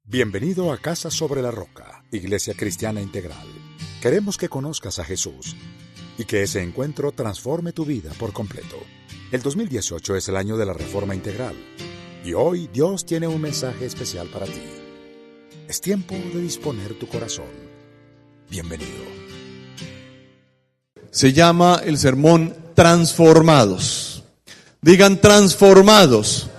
Bienvenido a Casa sobre la Roca, Iglesia Cristiana Integral. Queremos que conozcas a Jesús y que ese encuentro transforme tu vida por completo. El 2018 es el año de la Reforma Integral y hoy Dios tiene un mensaje especial para ti. Es tiempo de disponer tu corazón. Bienvenido. Se llama el sermón Transformados. Digan transformados.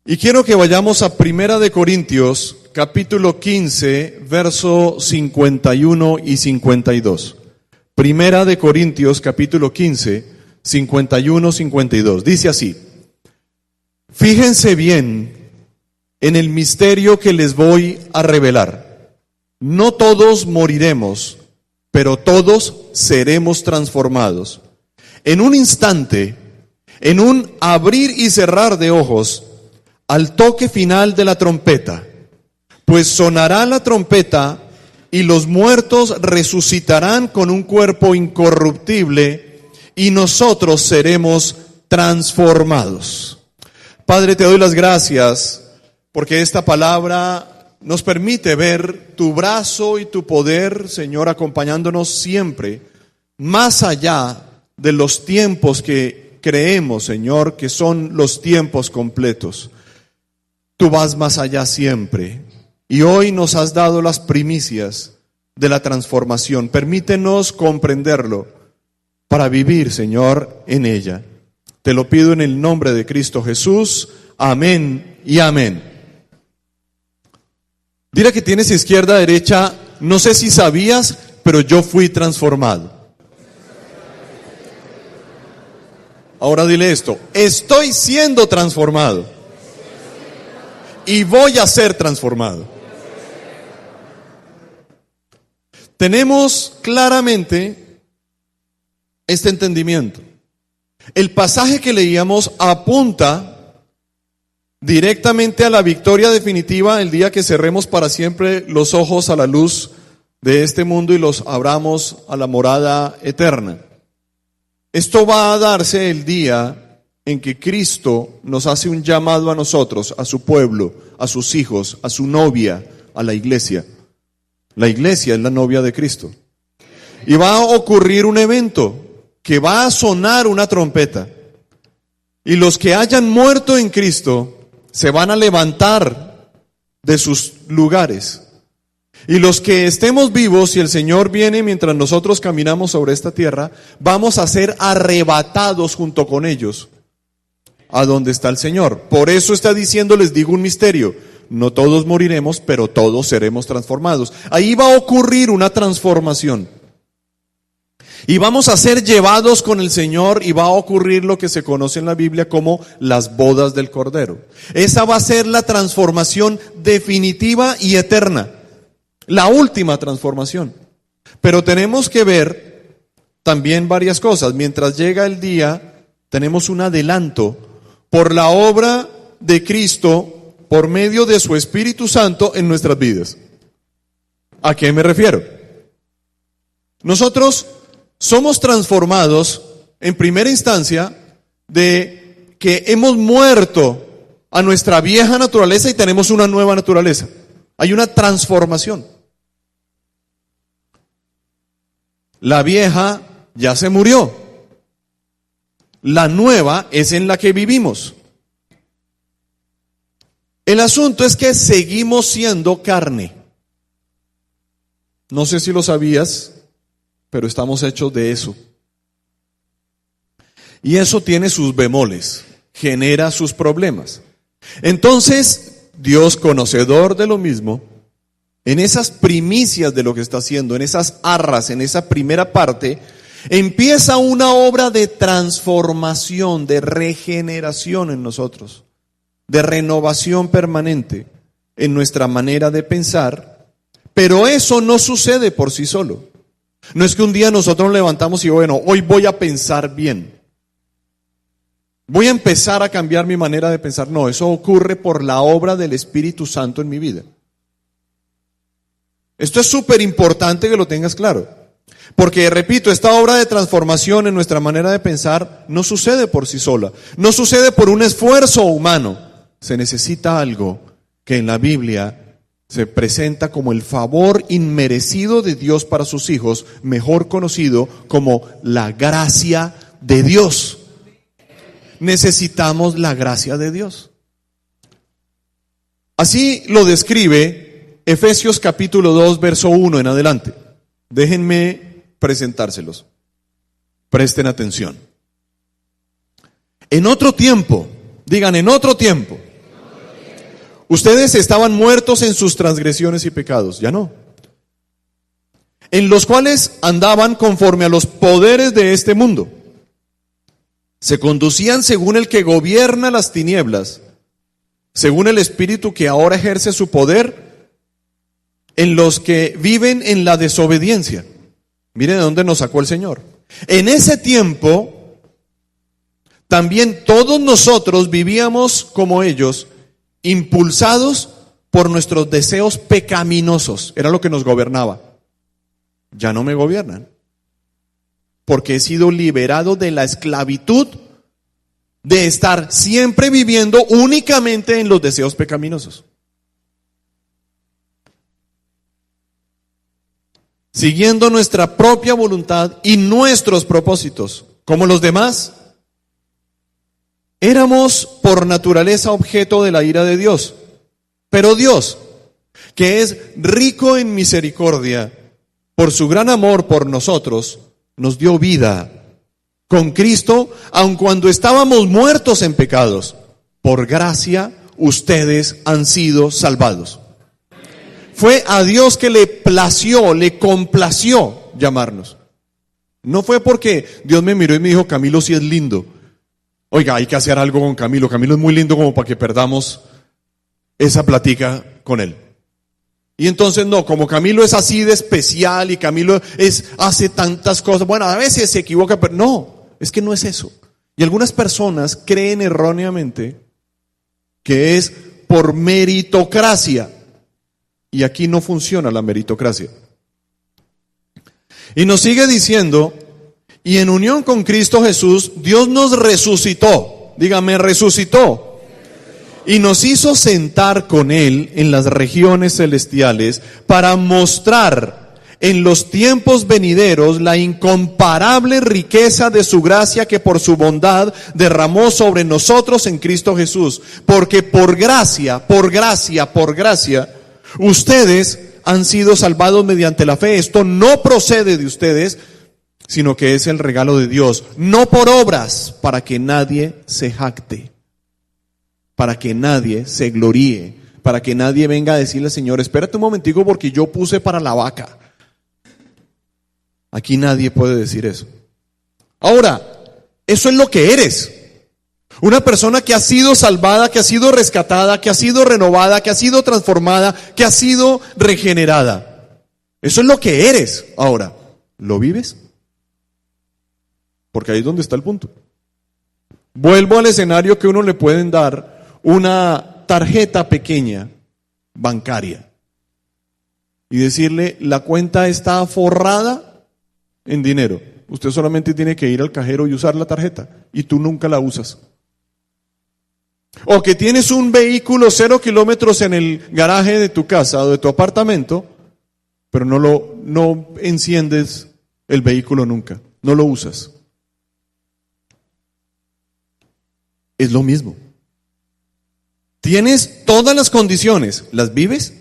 Y quiero que vayamos a Primera de Corintios, capítulo 15, verso 51 y 52. Primera de Corintios, capítulo 15, 51, 52. Dice así: fíjense bien en el misterio que les voy a revelar. No todos moriremos, pero todos seremos transformados. En un instante, en un abrir y cerrar de ojos, al toque final de la trompeta, pues sonará la trompeta y los muertos resucitarán con un cuerpo incorruptible y nosotros seremos transformados. Padre, te doy las gracias porque esta palabra nos permite ver tu brazo y tu poder, Señor, acompañándonos siempre, más allá de los tiempos que creemos, Señor, que son los tiempos completos. Tú vas más allá siempre y hoy nos has dado las primicias de la transformación. Permítenos comprenderlo para vivir, Señor, en ella. Te lo pido en el nombre de Cristo Jesús. Amén y amén. Dile que tienes izquierda, derecha. No sé si sabías, pero yo fui transformado. Ahora dile esto: estoy siendo transformado. Y voy a ser transformado. Tenemos claramente este entendimiento. El pasaje que leíamos apunta directamente a la victoria definitiva el día que cerremos para siempre los ojos a la luz de este mundo y los abramos a la morada eterna. Esto va a darse el día en que Cristo nos hace un llamado a nosotros, a su pueblo, a sus hijos, a su novia, a la iglesia. La iglesia es la novia de Cristo. Y va a ocurrir un evento, que va a sonar una trompeta. Y los que hayan muerto en Cristo se van a levantar de sus lugares. Y los que estemos vivos y el Señor viene mientras nosotros caminamos sobre esta tierra, vamos a ser arrebatados junto con ellos a donde está el Señor. Por eso está diciendo, les digo un misterio: no todos moriremos, pero todos seremos transformados. Ahí va a ocurrir una transformación. Y vamos a ser llevados con el Señor y va a ocurrir lo que se conoce en la Biblia como las bodas del Cordero. Esa va a ser la transformación definitiva y eterna. La última transformación. Pero tenemos que ver también varias cosas. Mientras llega el día, tenemos un adelanto por la obra de Cristo, por medio de su Espíritu Santo en nuestras vidas. ¿A qué me refiero? Nosotros somos transformados en primera instancia de que hemos muerto a nuestra vieja naturaleza y tenemos una nueva naturaleza. Hay una transformación. La vieja ya se murió. La nueva es en la que vivimos. El asunto es que seguimos siendo carne. No sé si lo sabías, pero estamos hechos de eso. Y eso tiene sus bemoles, genera sus problemas. Entonces, Dios, conocedor de lo mismo, en esas primicias de lo que está haciendo, en esas arras, en esa primera parte, empieza una obra de transformación, de regeneración en nosotros, de renovación permanente en nuestra manera de pensar, pero eso no sucede por sí solo. No es que un día nosotros nos levantamos y bueno, hoy voy a pensar bien. Voy a empezar a cambiar mi manera de pensar. No, eso ocurre por la obra del Espíritu Santo en mi vida. Esto es súper importante que lo tengas claro. Porque, repito, esta obra de transformación en nuestra manera de pensar no sucede por sí sola. No sucede por un esfuerzo humano, se necesita algo que en la Biblia se presenta como el favor inmerecido de Dios para sus hijos, mejor conocido como la gracia de Dios. Necesitamos la gracia de Dios. Así lo describe Efesios capítulo 2, verso 1 en adelante. Déjenme presentárselos. Presten atención. En otro tiempo, digan en otro tiempo, ustedes estaban muertos en sus transgresiones y pecados, ya no. En los cuales andaban conforme a los poderes de este mundo. Se conducían según el que gobierna las tinieblas, según el espíritu que ahora ejerce su poder en los que viven en la desobediencia. Miren de dónde nos sacó el Señor. En ese tiempo, también todos nosotros vivíamos como ellos, impulsados por nuestros deseos pecaminosos. Era lo que nos gobernaba. Ya no me gobiernan, porque he sido liberado de la esclavitud de estar siempre viviendo únicamente en los deseos pecaminosos. Siguiendo nuestra propia voluntad y nuestros propósitos, como los demás. Éramos por naturaleza objeto de la ira de Dios. Pero Dios, que es rico en misericordia, por su gran amor por nosotros, nos dio vida con Cristo, aun cuando estábamos muertos en pecados. Por gracia, ustedes han sido salvados. Fue a Dios que le plació, le complació llamarnos. No fue porque Dios me miró y me dijo, Camilo sí es lindo. Oiga, hay que hacer algo con Camilo. Camilo es muy lindo como para que perdamos esa plática con él. Y entonces no, como Camilo es así de especial y Camilo hace tantas cosas. Bueno, a veces se equivoca, pero no, es que no es eso. Y algunas personas creen erróneamente que es por meritocracia. Y aquí no funciona la meritocracia. Y nos sigue diciendo, y en unión con Cristo Jesús, Dios nos resucitó. Dígame, resucitó. Y nos hizo sentar con Él en las regiones celestiales para mostrar en los tiempos venideros la incomparable riqueza de su gracia que por su bondad derramó sobre nosotros en Cristo Jesús. Porque por gracia, ustedes han sido salvados mediante la fe. Esto no procede de ustedes, sino que es el regalo de Dios, no por obras, para que nadie se jacte, para que nadie se gloríe, para que nadie venga a decirle al Señor, espérate un momentico porque yo puse para la vaca. Aquí nadie puede decir eso. Ahora, eso es lo que eres. Una persona que ha sido salvada, que ha sido rescatada, que ha sido renovada, que ha sido transformada, que ha sido regenerada. Eso es lo que eres. Ahora, ¿lo vives? Porque ahí es donde está el punto. Vuelvo al escenario que uno le pueden dar una tarjeta pequeña bancaria y decirle, la cuenta está forrada en dinero. Usted solamente tiene que ir al cajero y usar la tarjeta y tú nunca la usas. O que tienes un vehículo 0 kilómetros en el garaje de tu casa o de tu apartamento, pero no enciendes el vehículo nunca, no lo usas. Es lo mismo. Tienes todas las condiciones, ¿las vives?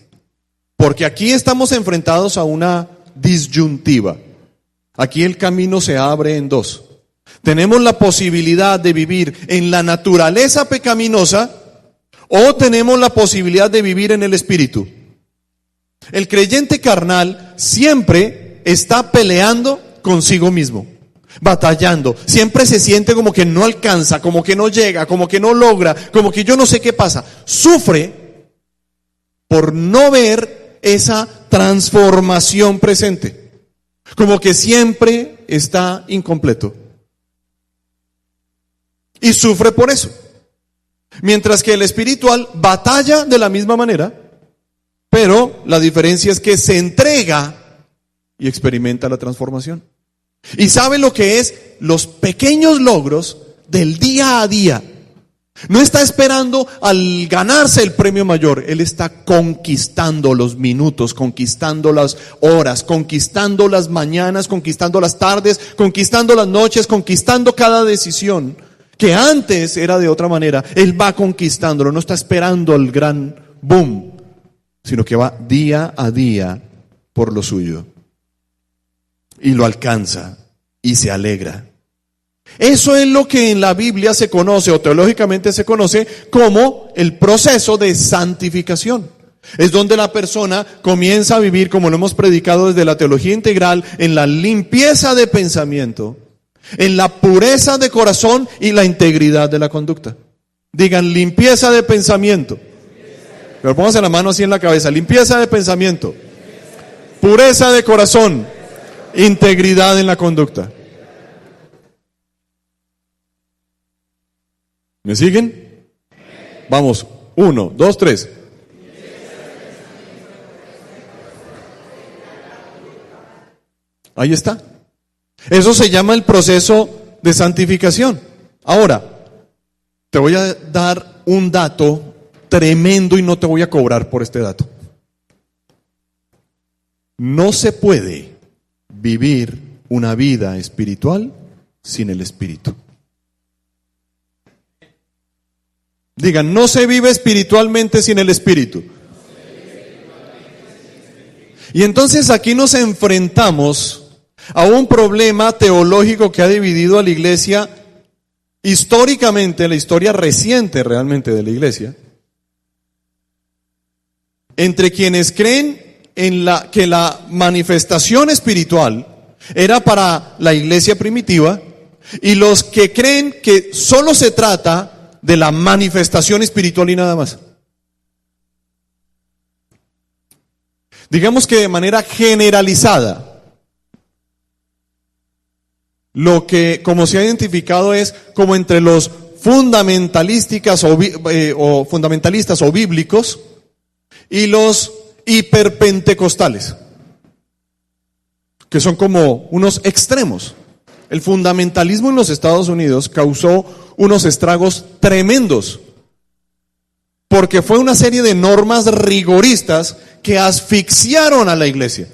Porque aquí estamos enfrentados a una disyuntiva. Aquí el camino se abre en dos. Tenemos la posibilidad de vivir en la naturaleza pecaminosa o tenemos la posibilidad de vivir en el Espíritu. El creyente carnal siempre está peleando consigo mismo, batallando. Siempre se siente como que no alcanza, como que no llega, como que no logra, como que yo no sé qué pasa. Sufre por no ver esa transformación presente. Como que siempre está incompleto. Y sufre por eso. Mientras que el espiritual batalla de la misma manera, pero la diferencia es que se entrega y experimenta la transformación. Y sabe lo que es los pequeños logros del día a día. No está esperando al ganarse el premio mayor. Él está conquistando los minutos, conquistando las horas, conquistando las mañanas, conquistando las tardes, conquistando las noches, conquistando cada decisión que antes era de otra manera. Él va conquistándolo, no está esperando el gran boom, sino que va día a día por lo suyo. Y lo alcanza y se alegra. Eso es lo que en la Biblia se conoce, o teológicamente se conoce, como el proceso de santificación. Es donde la persona comienza a vivir, como lo hemos predicado desde la teología integral, en la limpieza de pensamiento, en la pureza de corazón y la integridad de la conducta. Digan, limpieza de pensamiento. Pero pónganse la mano así en la cabeza. Limpieza de pensamiento, pureza de corazón, integridad en la conducta. ¿Me siguen? Vamos, 1, 2, 3. Ahí está. Eso se llama el proceso de santificación. Ahora, te voy a dar un dato tremendo y no te voy a cobrar por este dato. No se puede vivir una vida espiritual sin el Espíritu. Digan, no se vive espiritualmente sin el Espíritu. Y entonces aquí nos enfrentamos a un problema teológico que ha dividido a la iglesia históricamente, la historia reciente realmente de la iglesia, entre quienes creen en que la manifestación espiritual era para la iglesia primitiva y los que creen que solo se trata de la manifestación espiritual y nada más. Digamos que de manera generalizada, lo que como se ha identificado es como entre los fundamentalistas o bíblicos y los hiperpentecostales, que son como unos extremos. El fundamentalismo en los Estados Unidos causó unos estragos tremendos, porque fue una serie de normas rigoristas que asfixiaron a la iglesia.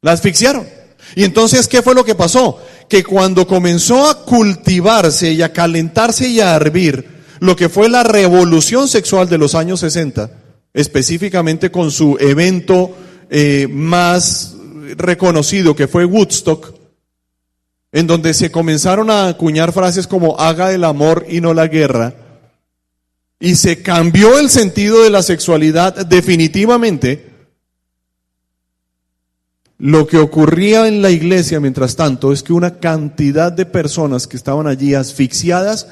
La asfixiaron. Y entonces, ¿qué fue lo que pasó? Que cuando comenzó a cultivarse y a calentarse y a hervir lo que fue la revolución sexual de los años 60, específicamente con su evento más reconocido, que fue Woodstock, en donde se comenzaron a acuñar frases como haga el amor y no la guerra, y se cambió el sentido de la sexualidad definitivamente. Lo que ocurría en la iglesia, mientras tanto, es que una cantidad de personas que estaban allí asfixiadas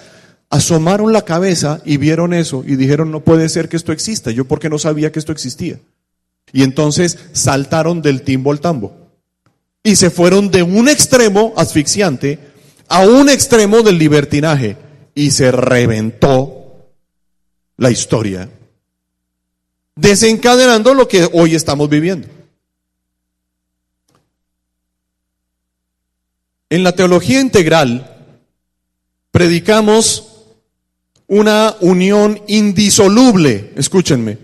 asomaron la cabeza y vieron eso y dijeron, no puede ser que esto exista, yo porque no sabía que esto existía. Y entonces saltaron del timbo al tambo. Y se fueron de un extremo asfixiante a un extremo del libertinaje. Y se reventó la historia, desencadenando lo que hoy estamos viviendo. En la teología integral predicamos una unión indisoluble, escúchenme,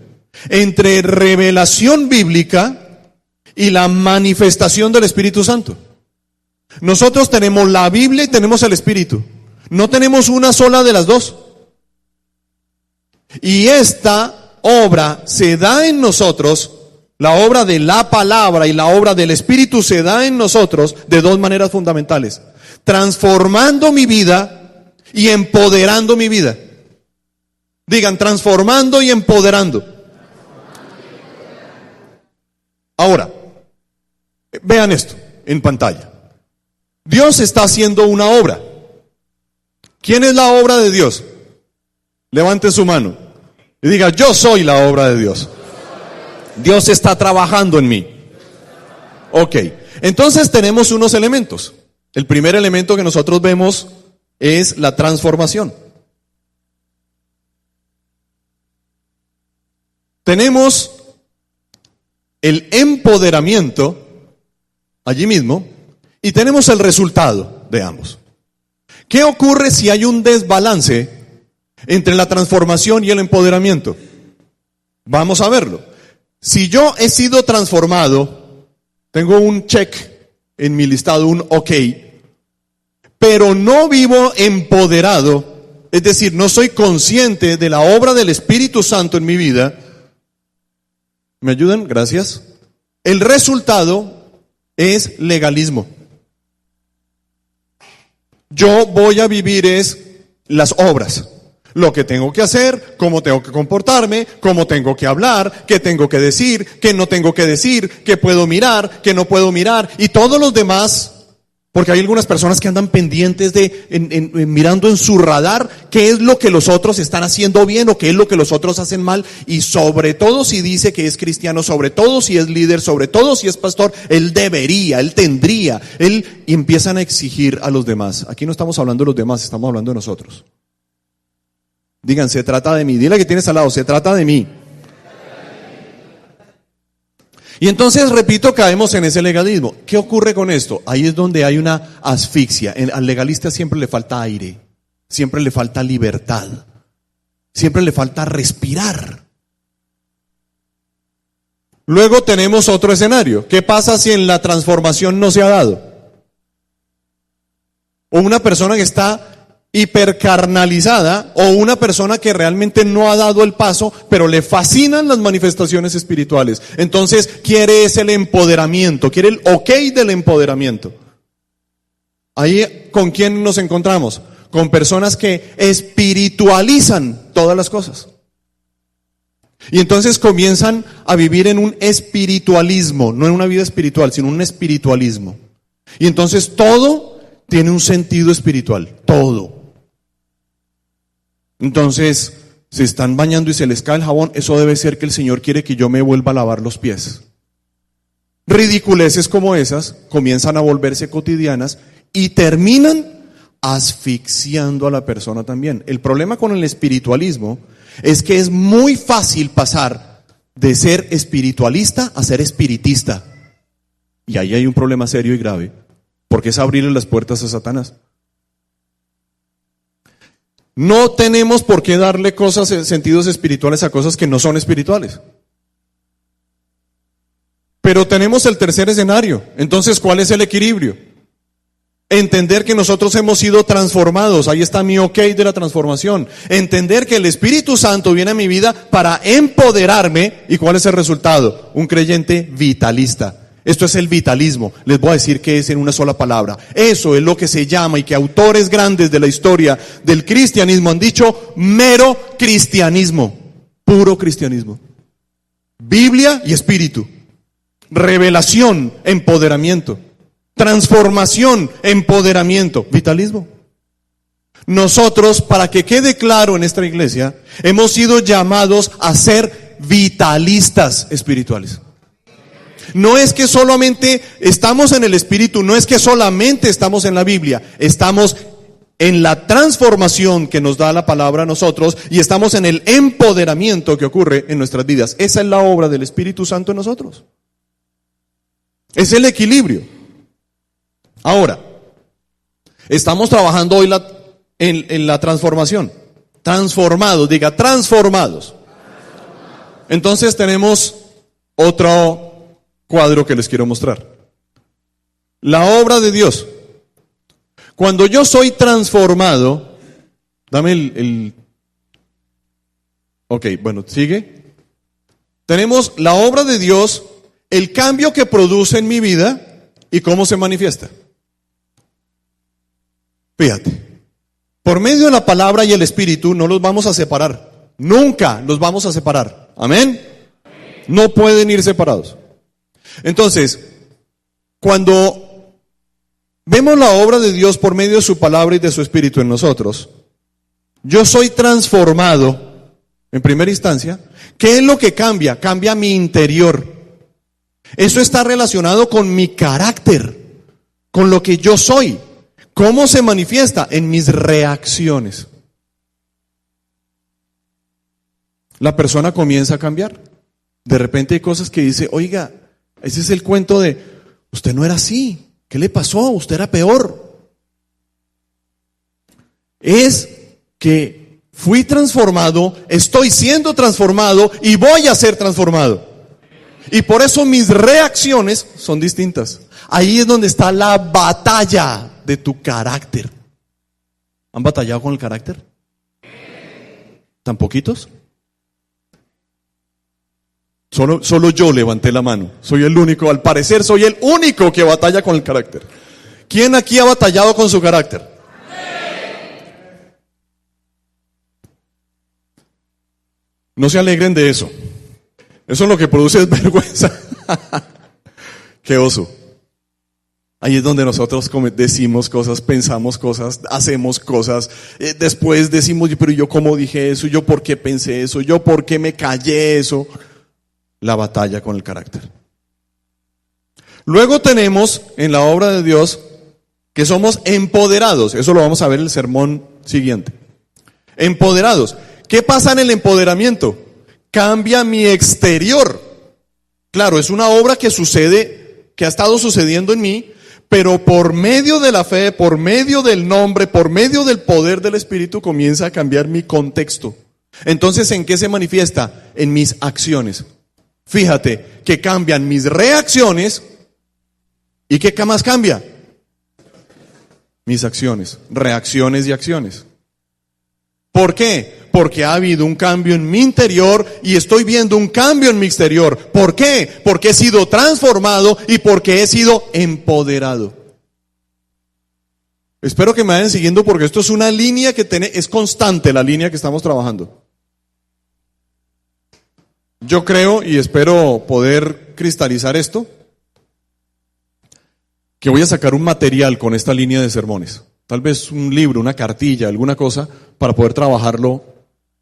entre revelación bíblica y la manifestación del Espíritu Santo. Nosotros tenemos la Biblia y tenemos el Espíritu. No tenemos una sola de las dos. Y esta obra se da en nosotros, la obra de la palabra y la obra del Espíritu se da en nosotros de dos maneras fundamentales: transformando mi vida y empoderando mi vida. Digan, transformando y empoderando. Ahora, vean esto en pantalla. Dios está haciendo una obra. ¿Quién es la obra de Dios? Levante su mano y diga, yo soy la obra de Dios. Dios está trabajando en mí. Ok, entonces tenemos unos elementos. El primer elemento que nosotros vemos es la transformación. Tenemos el empoderamiento allí mismo y tenemos el resultado de ambos. ¿Qué ocurre si hay un desbalance entre la transformación y el empoderamiento. Vamos a verlo. Si yo he sido transformado, tengo un check en mi listado, un OK, pero no vivo empoderado, es decir, no soy consciente de la obra del Espíritu Santo en mi vida. ¿Me ayudan? Gracias. El resultado es legalismo. Yo voy a vivir es las obras. Lo que tengo que hacer, cómo tengo que comportarme, cómo tengo que hablar, qué tengo que decir, qué no tengo que decir, qué puedo mirar, qué no puedo mirar, y todos los demás. Porque hay algunas personas que andan pendientes de mirando en su radar qué es lo que los otros están haciendo bien o qué es lo que los otros hacen mal, y sobre todo si dice que es cristiano, sobre todo si es líder, sobre todo si es pastor, él debería, él tendría, y empiezan a exigir a los demás. Aquí no estamos hablando de los demás, estamos hablando de nosotros. Digan, se trata de mí. Dile que tienes al lado, se trata de mí. Y entonces, repito, caemos en ese legalismo. ¿Qué ocurre con esto? Ahí es donde hay una asfixia. Al legalista siempre le falta aire, siempre le falta libertad, siempre le falta respirar. Luego tenemos otro escenario. ¿Qué pasa si en la transformación no se ha dado? O una persona que está hipercarnalizada, o una persona que realmente no ha dado el paso, pero le fascinan las manifestaciones espirituales. Entonces quiere el empoderamiento, quiere el OK del empoderamiento. Ahí, ¿con quién nos encontramos? Con personas que espiritualizan todas las cosas. Y entonces comienzan a vivir en un espiritualismo, no en una vida espiritual, sino un espiritualismo. Y entonces todo tiene un sentido espiritual, todo. Entonces, se están bañando y se les cae el jabón, eso debe ser que el Señor quiere que yo me vuelva a lavar los pies. Ridiculeces como esas comienzan a volverse cotidianas y terminan asfixiando a la persona también. El problema con el espiritualismo es que es muy fácil pasar de ser espiritualista a ser espiritista. Y ahí hay un problema serio y grave, porque es abrirle las puertas a Satanás. No tenemos por qué darle sentidos espirituales a cosas que no son espirituales. Pero tenemos el tercer escenario. Entonces, ¿cuál es el equilibrio? Entender que nosotros hemos sido transformados. Ahí está mi OK de la transformación. Entender que el Espíritu Santo viene a mi vida para empoderarme. ¿Y cuál es el resultado? Un creyente vitalista. Esto es el vitalismo. Les voy a decir que es en una sola palabra. Eso es lo que se llama, y que autores grandes de la historia del cristianismo han dicho, mero cristianismo. Puro cristianismo. Biblia y espíritu. Revelación, empoderamiento. Transformación, empoderamiento. Vitalismo. Nosotros, para que quede claro en esta iglesia, hemos sido llamados a ser vitalistas espirituales. No es que solamente estamos en el Espíritu, no es que solamente estamos en la Biblia, estamos en la transformación que nos da la palabra a nosotros, y estamos en el empoderamiento que ocurre en nuestras vidas. Esa es la obra del Espíritu Santo en nosotros. Es el equilibrio. Ahora, estamos trabajando hoy en la transformación. Transformados, diga transformados. Entonces tenemos otro cuadro que les quiero mostrar. La obra de Dios. Cuando yo soy transformado, dame ok, bueno, sigue. Tenemos la obra de Dios, el cambio que produce en mi vida y cómo se manifiesta. Fíjate, por medio de la palabra y el Espíritu no los vamos a separar. Nunca los vamos a separar. Amén. No pueden ir separados. Entonces, cuando vemos la obra de Dios por medio de su palabra y de su Espíritu en nosotros, yo soy transformado en primera instancia. ¿Qué es lo que cambia? Cambia mi interior. Eso está relacionado con mi carácter, con lo que yo soy. ¿Cómo se manifiesta? En mis reacciones. La persona comienza a cambiar. De repente hay cosas que dice, oiga, ese es el cuento de, usted no era así, ¿qué le pasó? Usted era peor. Es que Fui transformado, estoy siendo transformado y voy a ser transformado. Y por eso mis reacciones son distintas. Ahí es donde está la batalla de tu carácter. ¿Han batallado con el carácter? ¿Tan poquitos? Solo yo levanté la mano. Soy el único, al parecer soy el único que batalla con el carácter. ¿Quién aquí ha batallado con su carácter? No se alegren de eso. Eso lo que produce es vergüenza. Qué oso. Ahí es donde nosotros decimos cosas, pensamos cosas, hacemos cosas. Después decimos, pero yo cómo dije eso, yo por qué pensé eso, yo por qué me callé eso. La batalla con el carácter. Luego tenemos en la obra de Dios que somos empoderados. Eso lo vamos a ver en el sermón siguiente. Empoderados. ¿Qué pasa en el empoderamiento? Cambia mi exterior. Claro, es una obra que sucede, que ha estado sucediendo en mí, pero por medio de la fe, por medio del nombre, por medio del poder del Espíritu, comienza a cambiar mi contexto. Entonces, ¿en qué se manifiesta? En mis acciones. Fíjate que cambian mis reacciones. ¿Y qué más cambia? Mis acciones, reacciones y acciones. ¿Por qué? Porque ha habido un cambio en mi interior y estoy viendo un cambio en mi exterior. ¿Por qué? Porque he sido transformado y porque he sido empoderado. Espero que me vayan siguiendo porque esto es una línea que es constante, la línea que estamos trabajando. Yo creo y espero poder cristalizar esto, que voy a sacar un material con esta línea de sermones. Tal vez un libro, una cartilla, alguna cosa, para poder trabajarlo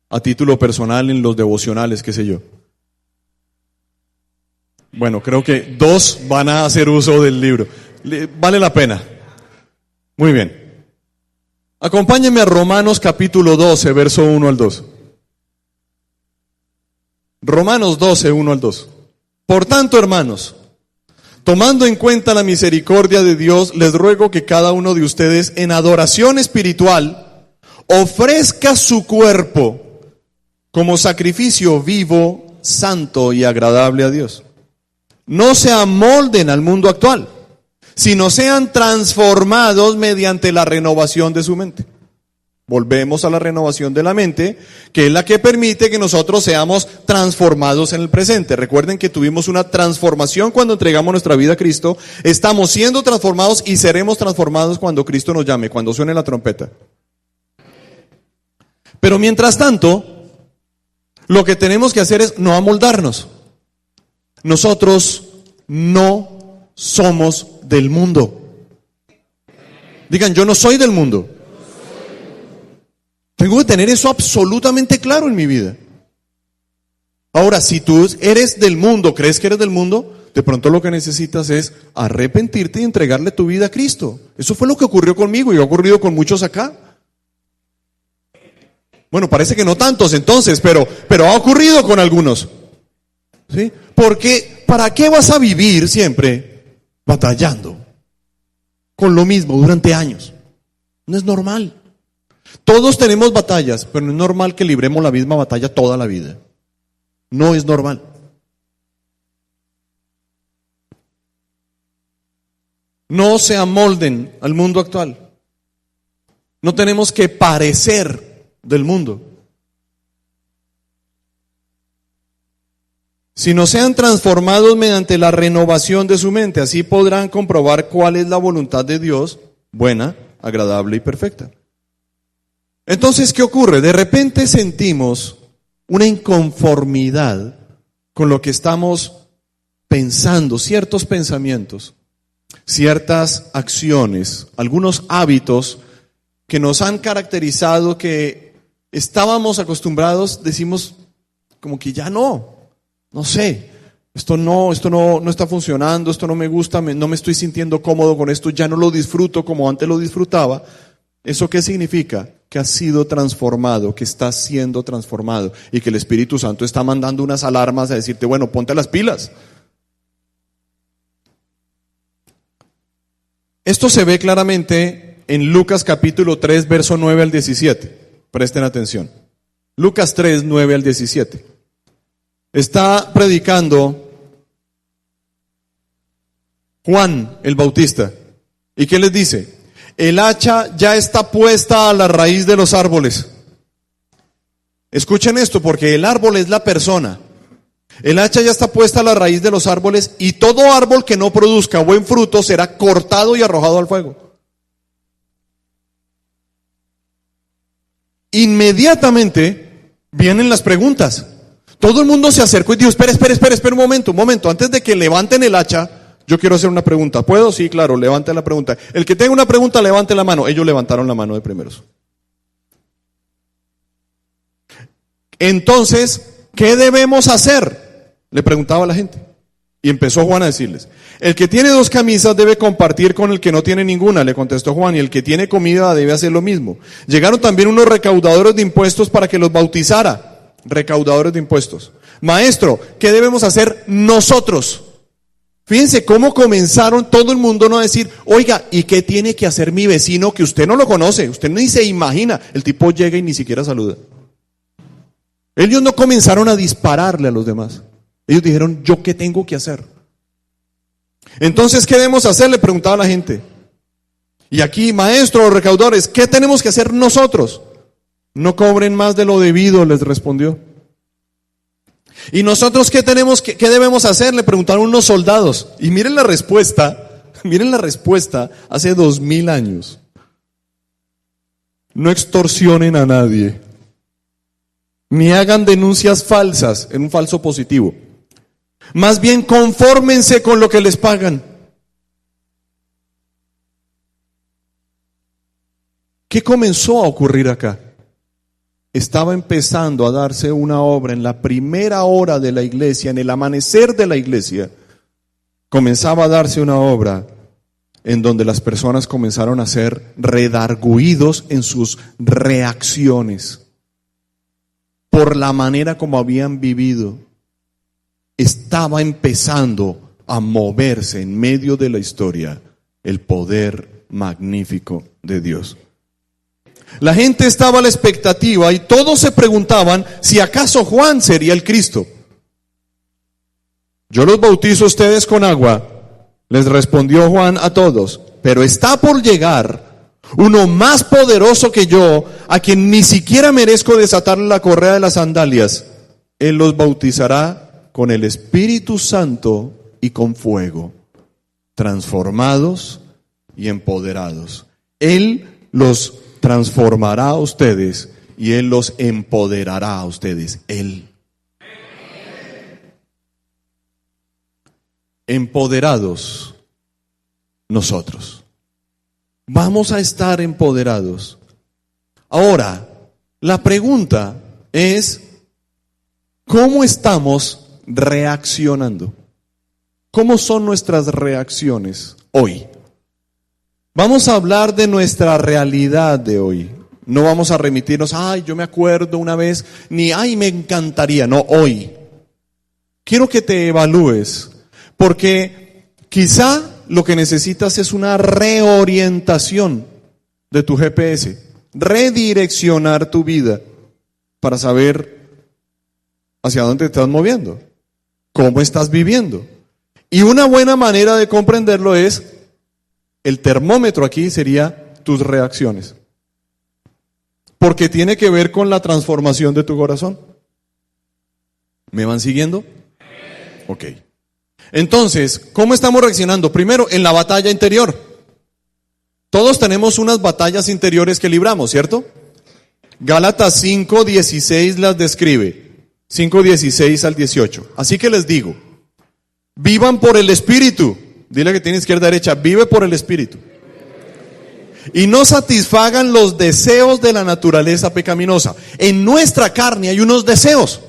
a título personal en los devocionales, qué sé yo. Bueno, creo que 2 van a hacer uso del libro. Vale la pena. Muy bien. Acompáñenme a Romanos capítulo 12, verso 1 al 2. Romanos 12, 1 al 2. Por tanto, hermanos, tomando en cuenta la misericordia de Dios, les ruego que cada uno de ustedes en adoración espiritual ofrezca su cuerpo como sacrificio vivo, santo y agradable a Dios. No se amolden al mundo actual, sino sean transformados mediante la renovación de su mente. Volvemos a la renovación de la mente, que es la que permite que nosotros seamos transformados en el presente. Recuerden que tuvimos una transformación cuando entregamos nuestra vida a Cristo. Estamos siendo transformados y seremos transformados cuando Cristo nos llame, cuando suene la trompeta. Pero mientras tanto, lo que tenemos que hacer es no amoldarnos. Nosotros no somos del mundo. Digan, yo no soy del mundo. Tengo que tener eso absolutamente claro en mi vida. Ahora, si tú eres del mundo, crees que eres del mundo, de pronto lo que necesitas es arrepentirte y entregarle tu vida a Cristo. Eso fue lo que ocurrió conmigo y ha ocurrido con muchos acá. Bueno, parece que no tantos entonces, pero ha ocurrido con algunos. ¿Sí? Porque, ¿para qué vas a vivir siempre batallando con lo mismo durante años? No es normal. Todos tenemos batallas, pero no es normal que libremos la misma batalla toda la vida. No es normal. No se amolden al mundo actual. No tenemos que parecer del mundo, sino sean transformados mediante la renovación de su mente. Así podrán comprobar cuál es la voluntad de Dios, buena, agradable y perfecta. Entonces, ¿qué ocurre? De repente sentimos una inconformidad con lo que estamos pensando, ciertos pensamientos, ciertas acciones, algunos hábitos que nos han caracterizado, que estábamos acostumbrados, decimos como que ya no sé, esto no está funcionando, esto no me gusta, no me estoy sintiendo cómodo con esto, ya no lo disfruto como antes lo disfrutaba. ¿Eso qué significa? Que has sido transformado, que estás siendo transformado y que el Espíritu Santo está mandando unas alarmas a decirte, bueno, ponte las pilas. Esto se ve claramente en Lucas capítulo 3, verso 9 al 17. Presten atención. Lucas 3, 9 al 17. Está predicando Juan el Bautista. ¿Y qué les dice? El hacha ya está puesta a la raíz de los árboles. Escuchen esto, porque el árbol es la persona. El hacha ya está puesta a la raíz de los árboles, y todo árbol que no produzca buen fruto será cortado y arrojado al fuego. Inmediatamente vienen las preguntas. Todo el mundo se acercó y dijo, espera un momento. Antes de que levanten el hacha, yo quiero hacer una pregunta. ¿Puedo? Sí, claro, levante la pregunta. El que tenga una pregunta, levante la mano. Ellos levantaron la mano de primeros. Entonces, ¿qué debemos hacer? Le preguntaba a la gente. Y empezó Juan a decirles, el que tiene 2 camisas debe compartir con el que no tiene ninguna, le contestó Juan, y el que tiene comida debe hacer lo mismo. Llegaron también unos recaudadores de impuestos para que los bautizara. Recaudadores de impuestos. Maestro, ¿qué debemos hacer nosotros? Fíjense cómo comenzaron todo el mundo no a decir, oiga, ¿y qué tiene que hacer mi vecino que usted no lo conoce? Usted ni se imagina. El tipo llega y ni siquiera saluda. Ellos no comenzaron a dispararle a los demás. Ellos dijeron, ¿yo qué tengo que hacer? Entonces, ¿qué debemos hacer? Le preguntaba a la gente. Y aquí, maestros, recaudadores, ¿qué tenemos que hacer nosotros? No cobren más de lo debido, les respondió. ¿Y nosotros qué debemos hacer? Le preguntaron unos soldados. Y miren la respuesta hace 2000 años. No extorsionen a nadie, ni hagan denuncias falsas en un falso positivo. Más bien confórmense con lo que les pagan. ¿Qué comenzó a ocurrir acá? Estaba empezando a darse una obra en la primera hora de la iglesia, en el amanecer de la iglesia. Comenzaba a darse una obra en donde las personas comenzaron a ser redargüidos en sus reacciones por la manera como habían vivido. Estaba empezando a moverse en medio de la historia el poder magnífico de Dios. La gente estaba a la expectativa y todos se preguntaban si acaso Juan sería el Cristo. Yo los bautizo a ustedes con agua, les respondió Juan a todos, pero está por llegar uno más poderoso que yo, a quien ni siquiera merezco desatarle la correa de las sandalias. Él los bautizará con el Espíritu Santo y con fuego, transformados y empoderados. Él los transformará a ustedes y Él los empoderará a ustedes. Él. Empoderados nosotros. Vamos a estar empoderados. Ahora, la pregunta es, ¿cómo estamos reaccionando? ¿Cómo son nuestras reacciones hoy? Vamos a hablar de nuestra realidad de hoy. No vamos a remitirnos, ay, yo me acuerdo una vez, ni ay, me encantaría. No, hoy. Quiero que te evalúes, porque quizá lo que necesitas es una reorientación de tu GPS, redireccionar tu vida para saber hacia dónde te estás moviendo, cómo estás viviendo. Y una buena manera de comprenderlo es, el termómetro aquí sería tus reacciones, porque tiene que ver con la transformación de tu corazón. ¿Me van siguiendo? Ok. Entonces, ¿cómo estamos reaccionando? Primero, en la batalla interior. Todos tenemos unas batallas interiores que libramos, ¿cierto? Gálatas 5:16 las describe, 5:16 al 18. Así que les digo, vivan por el Espíritu. Dile que tiene izquierda derecha, vive por el Espíritu. Y no satisfagan los deseos de la naturaleza pecaminosa. En nuestra carne hay unos deseos.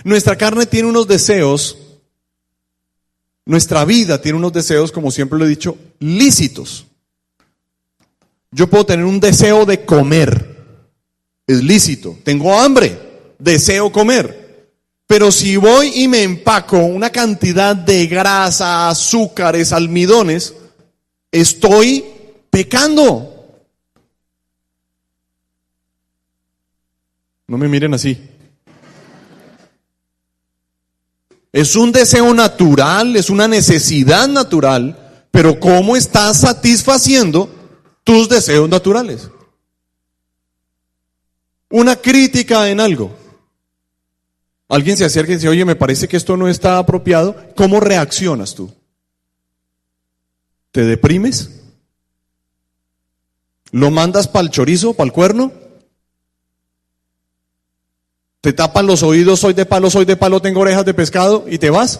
Nuestra carne tiene unos deseos. Nuestra vida tiene unos deseos, como siempre lo he dicho, lícitos. Yo puedo tener un deseo de comer. Es lícito. Tengo hambre. Deseo comer. Pero si voy y me empaco una cantidad de grasa, azúcares, almidones, estoy pecando. No me miren así. Es un deseo natural, es una necesidad natural, pero ¿cómo estás satisfaciendo tus deseos naturales? Una crítica en algo. Alguien se acerca y dice, oye, me parece que esto no está apropiado. ¿Cómo reaccionas tú? ¿Te deprimes? ¿Lo mandas para el chorizo, para el cuerno? ¿Te tapan los oídos, soy de palo, tengo orejas de pescado y te vas?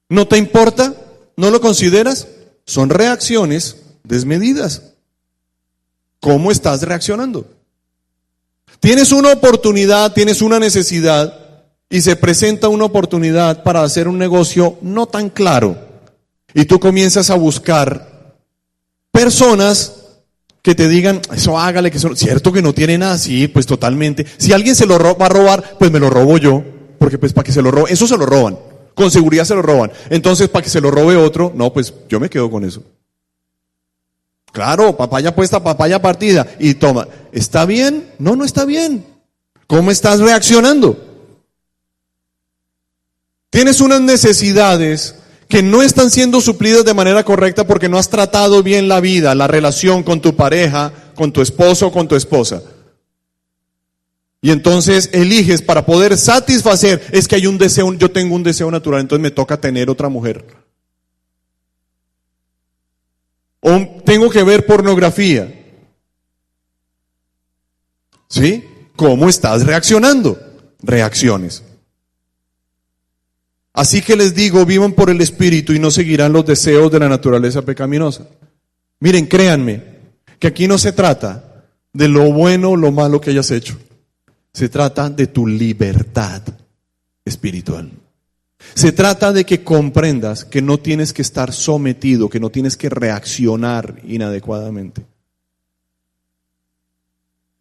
¿No te importa? ¿No lo consideras? Son reacciones desmedidas. ¿Cómo estás reaccionando? Tienes una oportunidad, tienes una necesidad y se presenta una oportunidad para hacer un negocio no tan claro. Y tú comienzas a buscar personas que te digan, eso hágale, que eso, cierto que no tiene nada, sí, pues totalmente. Si alguien se lo va a robar, pues me lo robo yo, porque pues para que se lo roben, eso se lo roban, con seguridad se lo roban. Entonces para que se lo robe otro, no, pues yo me quedo con eso. Claro, papaya puesta, papaya partida, y toma, ¿está bien? No, no está bien. ¿Cómo estás reaccionando? Tienes unas necesidades que no están siendo suplidas de manera correcta porque no has tratado bien la vida, la relación con tu pareja, con tu esposo o con tu esposa. Y entonces eliges para poder satisfacer, es que hay un deseo, yo tengo un deseo natural, entonces me toca tener otra mujer. O tengo que ver pornografía. ¿Sí? ¿Cómo estás reaccionando? Reacciones. Así que les digo, vivan por el Espíritu y no seguirán los deseos de la naturaleza pecaminosa. Miren, créanme, que aquí no se trata de lo bueno o lo malo que hayas hecho. Se trata de tu libertad espiritual. Se trata de que comprendas que no tienes que estar sometido, que no tienes que reaccionar inadecuadamente.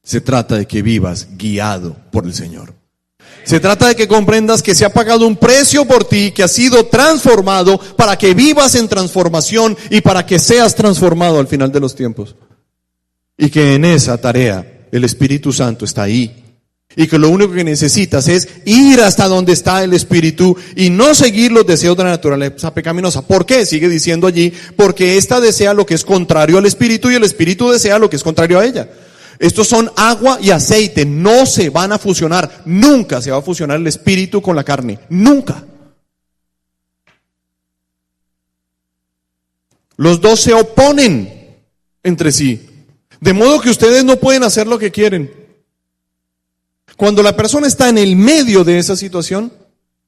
Se trata de que vivas guiado por el Señor. Se trata de que comprendas que se ha pagado un precio por ti, que has sido transformado para que vivas en transformación y para que seas transformado al final de los tiempos. Y que en esa tarea el Espíritu Santo está ahí. Y que lo único que necesitas es ir hasta donde está el Espíritu y no seguir los deseos de la naturaleza pecaminosa. ¿Por qué? Sigue diciendo allí, porque ésta desea lo que es contrario al Espíritu y el Espíritu desea lo que es contrario a ella. Estos son agua y aceite, no se van a fusionar, nunca se va a fusionar el espíritu con la carne, nunca. Los dos se oponen entre sí, de modo que ustedes no pueden hacer lo que quieren. Cuando la persona está en el medio de esa situación,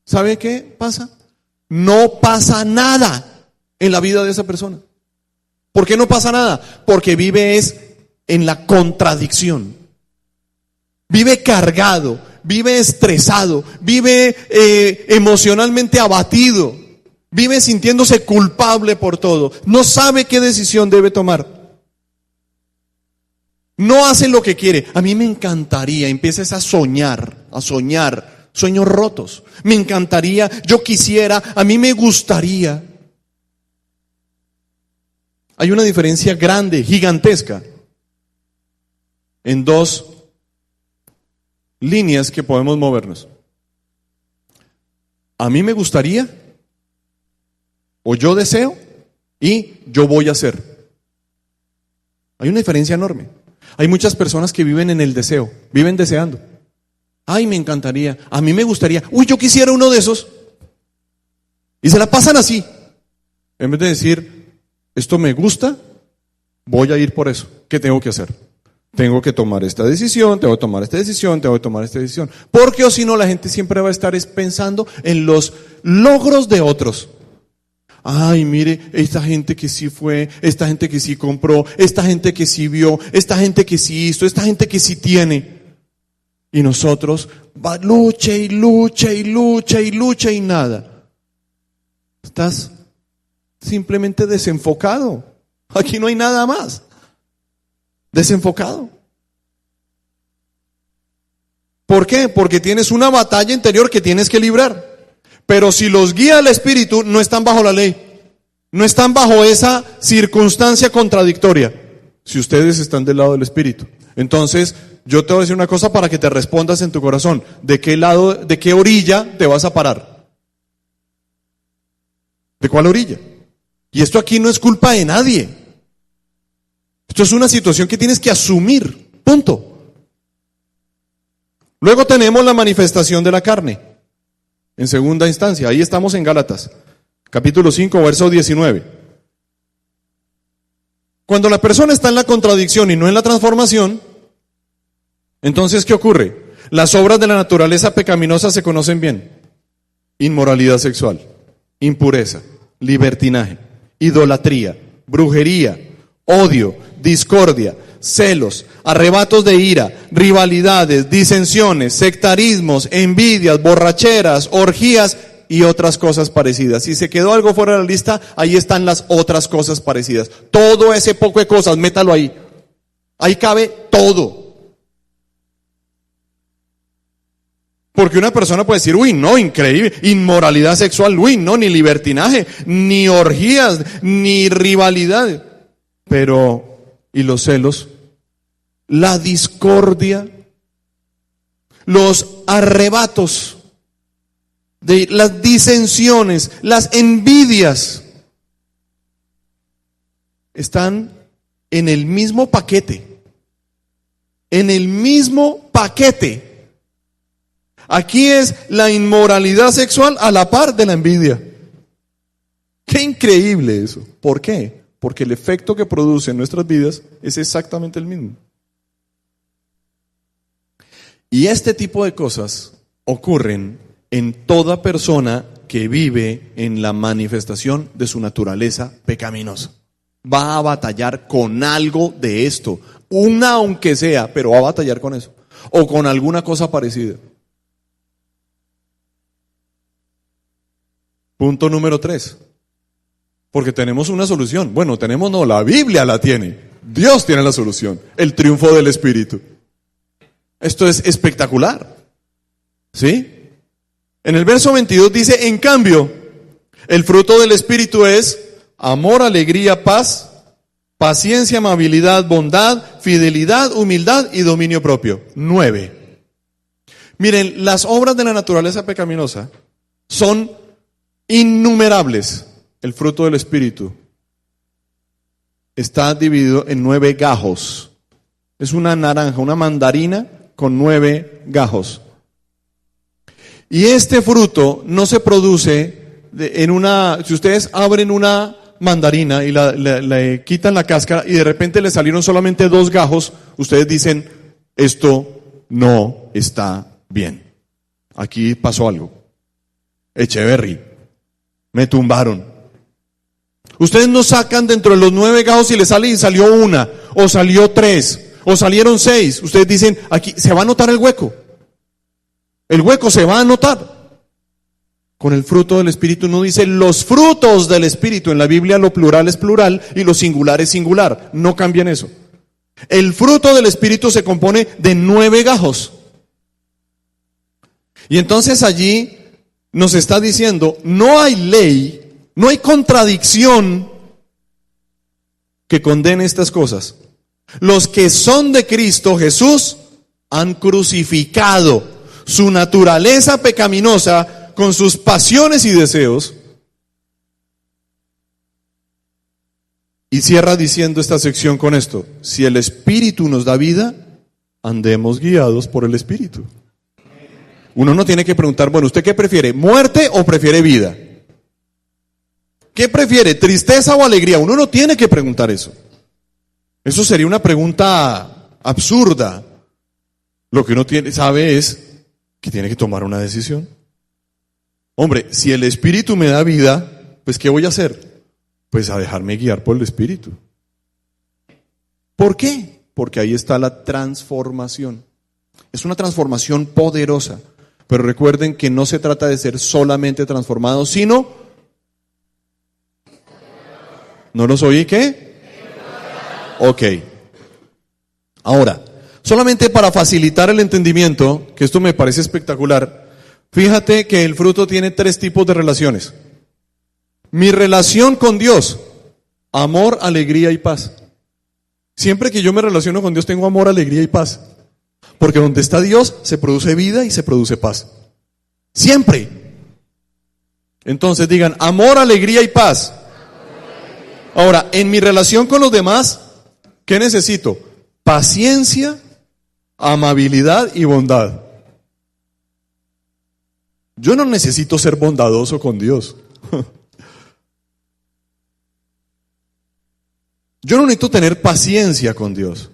¿sabe qué pasa? No pasa nada en la vida de esa persona. ¿Por qué no pasa nada? Porque vive en la contradicción. Vive cargado, vive estresado, vive emocionalmente abatido, vive sintiéndose culpable por todo. No sabe qué decisión debe tomar. No hace lo que quiere. A mí me encantaría, empieces a soñar, sueños rotos. Me encantaría, yo quisiera, a mí me gustaría. Hay una diferencia grande, gigantesca, en dos líneas que podemos movernos. A mí me gustaría, o yo deseo, y yo voy a hacer. Hay una diferencia enorme. Hay muchas personas que viven en el deseo, viven deseando. Ay, me encantaría, a mí me gustaría, uy, yo quisiera uno de esos. Y se la pasan así. En vez de decir, esto me gusta, voy a ir por eso. ¿Qué tengo que hacer? Tengo que tomar esta decisión, tengo que tomar esta decisión, tengo que tomar esta decisión. Porque o si no, la gente siempre va a estar pensando en los logros de otros. Ay, mire, esta gente que sí fue, esta gente que sí compró, esta gente que sí vio, esta gente que sí hizo, esta gente que sí tiene. Y nosotros, lucha y lucha y lucha y lucha y nada. Estás simplemente desenfocado. Aquí no hay nada más. Desenfocado. ¿Por qué? Porque tienes una batalla interior que tienes que librar. Pero si los guía el Espíritu, no están bajo la ley. No están bajo esa circunstancia contradictoria. Si ustedes están del lado del Espíritu. Entonces, Yo te voy a decir una cosa para que te respondas en tu corazón. ¿De qué lado, de qué orilla te vas a parar? ¿De cuál orilla? Y esto aquí no es culpa de nadie. Esto es una situación que tienes que asumir. Punto. Luego tenemos la manifestación de la carne. En segunda instancia, ahí estamos en Gálatas, capítulo 5, verso 19. Cuando la persona está en la contradicción y no en la transformación, entonces, ¿qué ocurre? Las obras de la naturaleza pecaminosa se conocen bien. Inmoralidad sexual, impureza, libertinaje, idolatría, brujería, odio, discordia, celos, arrebatos de ira, rivalidades, disensiones, sectarismos, envidias, borracheras, orgías y otras cosas parecidas. Si se quedó algo fuera de la lista, ahí están las otras cosas parecidas. Todo ese poco de cosas, métalo ahí. Ahí cabe todo. Porque una persona puede decir, uy, no, increíble, inmoralidad sexual, uy, no, ni libertinaje, ni orgías, ni rivalidad. Pero, ¿y los celos? La discordia, los arrebatos, de las disensiones, las envidias, están en el mismo paquete. En el mismo paquete. Aquí es la inmoralidad sexual a la par de la envidia. Qué increíble eso. ¿Por qué? Porque el efecto que produce en nuestras vidas es exactamente el mismo. Y este tipo de cosas ocurren en toda persona que vive en la manifestación de su naturaleza pecaminosa. Va a batallar con algo de esto, una aunque sea, pero va a batallar con eso, o con alguna cosa parecida. Punto número 3. Porque tenemos una solución. Bueno, tenemos no, la Biblia la tiene. Dios tiene la solución. El triunfo del Espíritu. Esto es espectacular. ¿Sí? En el verso 22 dice, en cambio, el fruto del Espíritu es amor, alegría, paz, paciencia, amabilidad, bondad, fidelidad, humildad y dominio propio. 9. Miren, las obras de la naturaleza pecaminosa son innumerables. El fruto del Espíritu está dividido en 9 gajos. Es una naranja, una mandarina con 9 gajos. Y este fruto no se produce en una... Si ustedes abren una mandarina y le quitan la cáscara y de repente le salieron solamente 2 gajos, ustedes dicen, esto no está bien. Aquí pasó algo. Echeverry. Me tumbaron. Ustedes no sacan dentro de los 9 gajos y salió una, o salió 3, o salieron 6. Ustedes dicen, aquí se va a notar el hueco. El hueco se va a notar. Con el fruto del Espíritu no dice los frutos del Espíritu. En la Biblia lo plural es plural y lo singular es singular. No cambien eso. El fruto del Espíritu se compone de 9 gajos. Y entonces allí nos está diciendo, no hay ley, no hay contradicción que condene estas cosas. Los que son de Cristo Jesús han crucificado su naturaleza pecaminosa con sus pasiones y deseos. Y cierra diciendo esta sección con esto: si el Espíritu nos da vida, andemos guiados por el Espíritu. Uno no tiene que preguntar, bueno, ¿usted qué prefiere? ¿Muerte o prefiere vida? ¿Qué prefiere? ¿Tristeza o alegría? Uno no tiene que preguntar eso. Eso sería una pregunta absurda. Lo que uno sabe es que tiene que tomar una decisión. Hombre, si el Espíritu me da vida, pues ¿qué voy a hacer? Pues a dejarme guiar por el Espíritu. ¿Por qué? Porque ahí está la transformación. Es una transformación poderosa. Pero recuerden que no se trata de ser solamente transformados, sino... ¿No los oí qué? Ok. Ahora, solamente para facilitar el entendimiento, que esto me parece espectacular, fíjate que el fruto tiene 3 tipos de relaciones. Mi relación con Dios, amor, alegría y paz. Siempre que yo me relaciono con Dios tengo amor, alegría y paz. Porque donde está Dios se produce vida y se produce paz. Siempre. Entonces digan, amor, alegría y paz. Ahora, en mi relación con los demás, ¿qué necesito? Paciencia, amabilidad y bondad. Yo no necesito ser bondadoso con Dios. Yo no necesito tener paciencia con Dios.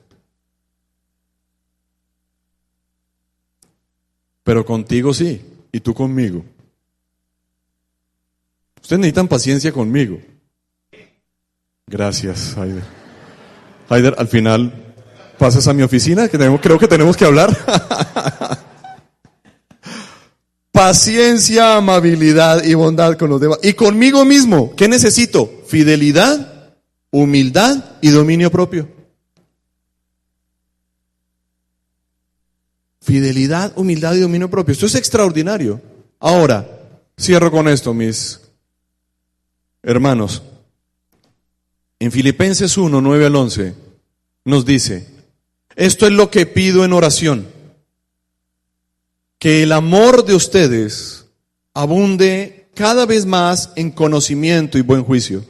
Pero contigo sí, y tú conmigo. Ustedes necesitan paciencia conmigo. Gracias, Haider. Haider, al final pasas a mi oficina, que creo que tenemos que hablar. Paciencia, amabilidad y bondad con los demás. Y conmigo mismo, ¿qué necesito? Fidelidad, humildad y dominio propio. Fidelidad, humildad y dominio propio. Esto es extraordinario. Ahora, cierro con esto, mis hermanos. En Filipenses 1, 9 al 11, nos dice, esto es lo que pido en oración, que el amor de ustedes abunde cada vez más en conocimiento y buen juicio,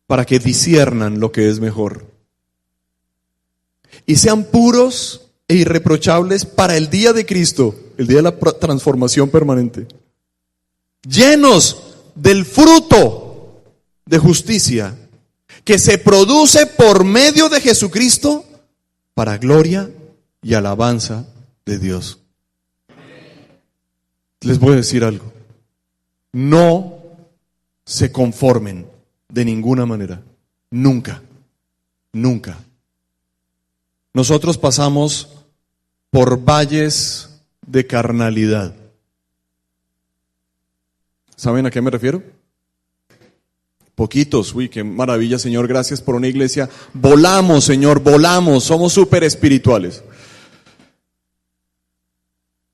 para que disciernan lo que es mejor, y sean puros e irreprochables para el día de Cristo, el día de la transformación permanente, llenos del fruto de justicia que se produce por medio de Jesucristo para gloria y alabanza de Dios. Les voy a decir algo. No se conformen de ninguna manera. Nunca. Nunca. Nosotros pasamos por valles de carnalidad. ¿Saben a qué me refiero? Poquitos, uy, qué maravilla, Señor, gracias por una iglesia. Volamos, Señor, volamos, somos súper espirituales.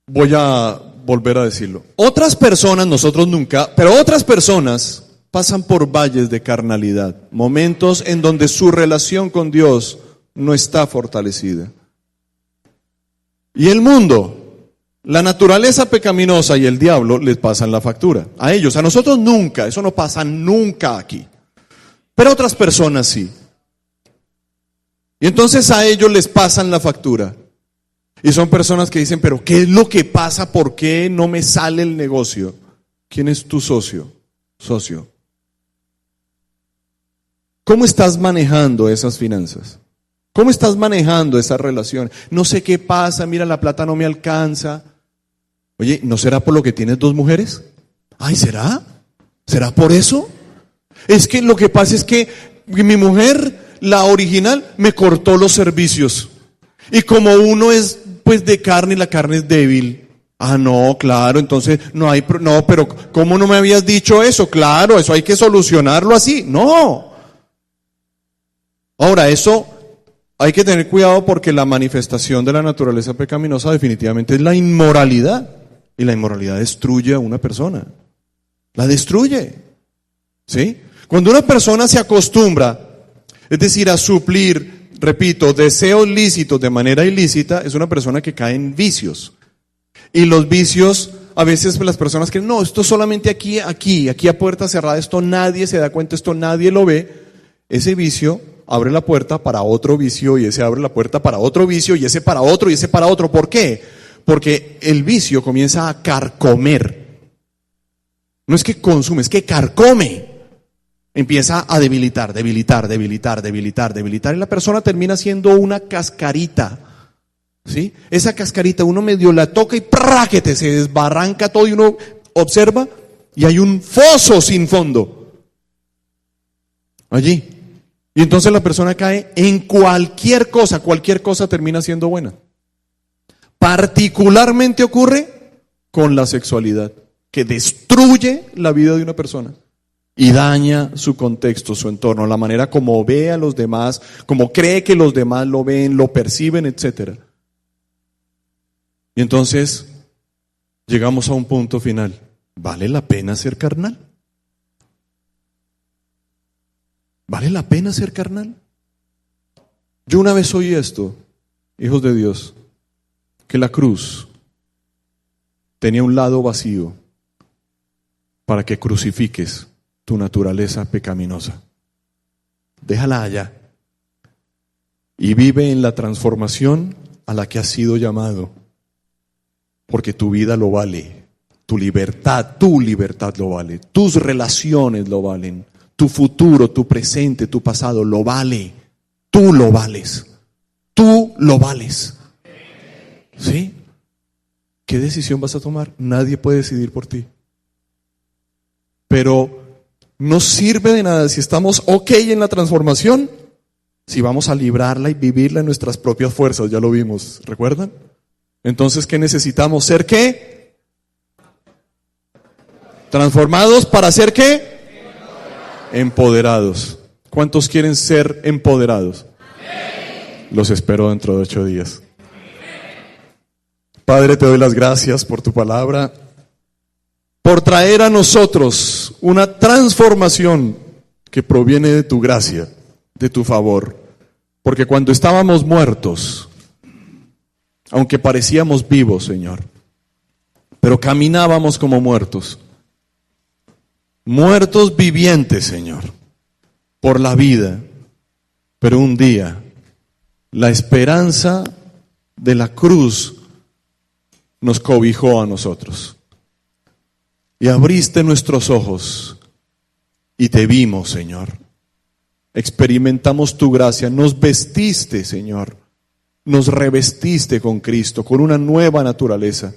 Voy a volver a decirlo. Otras personas, nosotros nunca, pero otras personas pasan por valles de carnalidad, momentos en donde su relación con Dios no está fortalecida. Y el mundo, la naturaleza pecaminosa y el diablo les pasan la factura. A ellos, a nosotros nunca, eso no pasa nunca aquí. Pero a otras personas sí. Y entonces a ellos les pasan la factura. Y son personas que dicen, pero ¿qué es lo que pasa? ¿Por qué no me sale el negocio? ¿Quién es tu socio? Socio. ¿Cómo estás manejando esas finanzas? ¿Cómo estás manejando esa relación? No sé qué pasa, mira, la plata no me alcanza. Oye, ¿no será por lo que tienes 2 mujeres? Ay, ¿será? ¿Será por eso? Es que lo que pasa es que mi mujer, la original, me cortó los servicios. Y como uno es pues de carne y la carne es débil. Ah, no, claro, entonces no, pero ¿cómo no me habías dicho eso? Claro, eso hay que solucionarlo así. No. Ahora, eso hay que tener cuidado porque la manifestación de la naturaleza pecaminosa definitivamente es la inmoralidad. Y la inmoralidad destruye a una persona. La destruye. ¿Sí? Cuando una persona se acostumbra, es decir, a suplir, repito, deseos lícitos de manera ilícita, es una persona que cae en vicios. Y los vicios, a veces las personas creen, no, esto solamente aquí a puerta cerrada, esto nadie se da cuenta, esto nadie lo ve. Ese vicio abre la puerta para otro vicio y ese abre la puerta para otro vicio y ese para otro y ese para otro. ¿Por qué? Porque el vicio comienza a carcomer. No es que consume, es que carcome. Empieza a debilitar y la persona termina siendo una cascarita. ¿Sí? Esa cascarita uno medio la toca y ¡práquete! Se desbarranca todo y uno observa y hay un foso sin fondo allí. Y entonces la persona cae en cualquier cosa termina siendo buena. Particularmente ocurre con la sexualidad, que destruye la vida de una persona y daña su contexto, su entorno, la manera como ve a los demás, como cree que los demás lo ven, lo perciben, etc. Y entonces llegamos a un punto final. ¿Vale la pena ser carnal? ¿Vale la pena ser carnal? Yo una vez oí esto, hijos de Dios, que la cruz tenía un lado vacío para que crucifiques tu naturaleza pecaminosa. Déjala allá y vive en la transformación a la que has sido llamado, porque tu vida lo vale, tu libertad lo vale, tus relaciones lo valen, tu futuro, tu presente, tu pasado lo vale. Tú lo vales. Tú lo vales. ¿Sí? ¿Qué decisión vas a tomar? Nadie puede decidir por ti. Pero no sirve de nada si estamos ok en la transformación, si vamos a librarla y vivirla en nuestras propias fuerzas. Ya lo vimos, ¿recuerdan? Entonces, ¿qué necesitamos? ¿Ser qué? ¿Transformados para ser qué? Empoderados. ¿Cuántos quieren ser empoderados? Los espero dentro de 8 días. Padre, te doy las gracias por tu palabra, por traer a nosotros una transformación que proviene de tu gracia, de tu favor. Porque cuando estábamos muertos, aunque parecíamos vivos, Señor, pero caminábamos como muertos, muertos vivientes, Señor, por la vida. Pero un día, la esperanza de la cruz nos cobijó a nosotros. Y abriste nuestros ojos y te vimos, Señor. Experimentamos tu gracia, nos vestiste, Señor. Nos revestiste con Cristo, con una nueva naturaleza.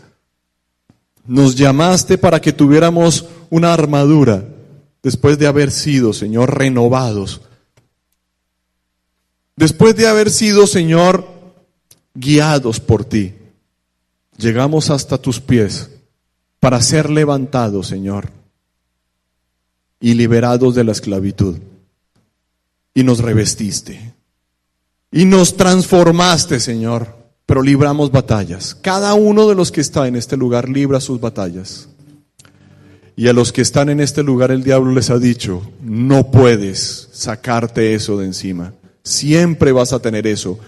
Nos llamaste para que tuviéramos una armadura después de haber sido, Señor, renovados. Después de haber sido, Señor, guiados por ti. Llegamos hasta tus pies para ser levantados, Señor, y liberados de la esclavitud. Y nos revestiste. Y nos transformaste, Señor, pero libramos batallas. Cada uno de los que está en este lugar libra sus batallas. Y a los que están en este lugar el diablo les ha dicho, no puedes sacarte eso de encima. Siempre vas a tener eso.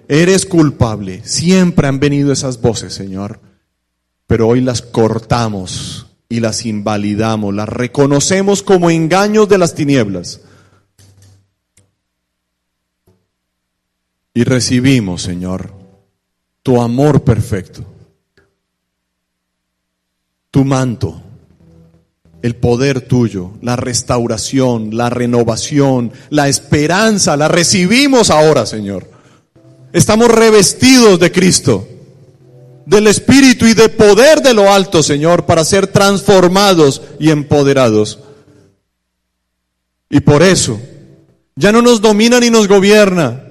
Eres culpable. Siempre han venido esas voces, Señor. Pero hoy las cortamos y las invalidamos. Las reconocemos como engaños de las tinieblas. Y recibimos, Señor, tu amor perfecto, tu manto, el poder tuyo, la restauración, la renovación, la esperanza, la recibimos ahora, Señor. Estamos revestidos de Cristo, del Espíritu y de poder de lo alto, Señor, para ser transformados y empoderados. Y por eso, ya no nos domina ni nos gobierna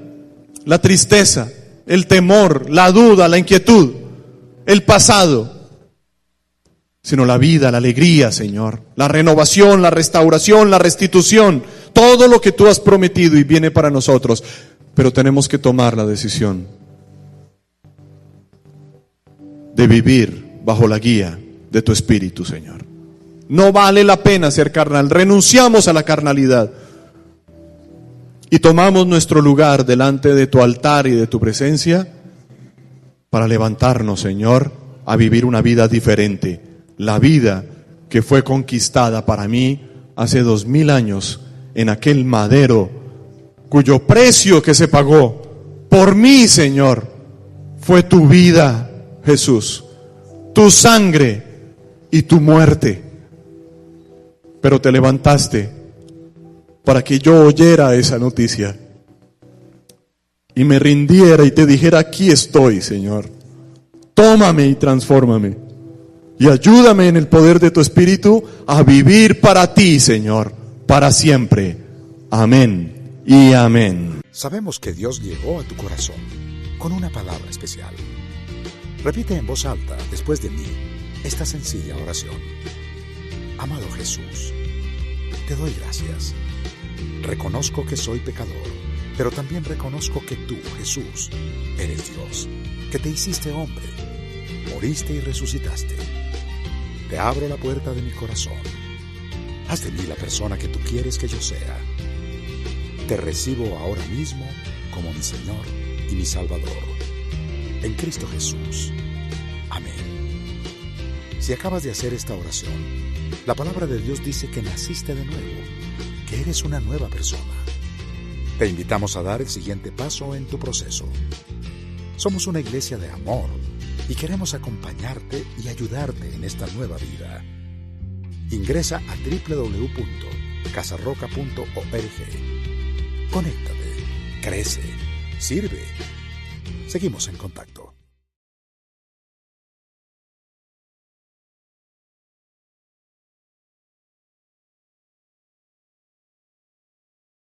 la tristeza, el temor, la duda, la inquietud, el pasado, sino la vida, la alegría, Señor, la renovación, la restauración, la restitución, todo lo que tú has prometido y viene para nosotros. Pero tenemos que tomar la decisión de vivir bajo la guía de tu Espíritu, Señor. No vale la pena ser carnal, renunciamos a la carnalidad y tomamos nuestro lugar delante de tu altar y de tu presencia para levantarnos, Señor, a vivir una vida diferente. La vida que fue conquistada para mí hace 2000 años en aquel madero, cuyo precio que se pagó por mí, Señor, fue tu vida, Jesús, tu sangre y tu muerte. Pero te levantaste para que yo oyera esa noticia y me rindiera y te dijera, aquí estoy, Señor, tómame y transfórmame y ayúdame en el poder de tu Espíritu a vivir para ti, Señor, para siempre. Amén y amén. Sabemos que Dios llegó a tu corazón con una palabra especial. Repite en voz alta después de mí esta sencilla oración. Amado Jesús, te doy gracias. Reconozco que soy pecador, pero también reconozco que tú, Jesús, eres Dios, que te hiciste hombre, moriste y resucitaste. Te abro la puerta de mi corazón. Haz de mí la persona que tú quieres que yo sea. Te recibo ahora mismo como mi Señor y mi Salvador. en Cristo Jesús. Amén. Si acabas de hacer esta oración, la palabra de Dios dice que naciste de nuevo, que eres una nueva persona. Te invitamos a dar el siguiente paso en tu proceso. Somos una iglesia de amor y queremos acompañarte y ayudarte en esta nueva vida. Ingresa a www.casarroca.org. Conéctate, crece, sirve. Seguimos en contacto.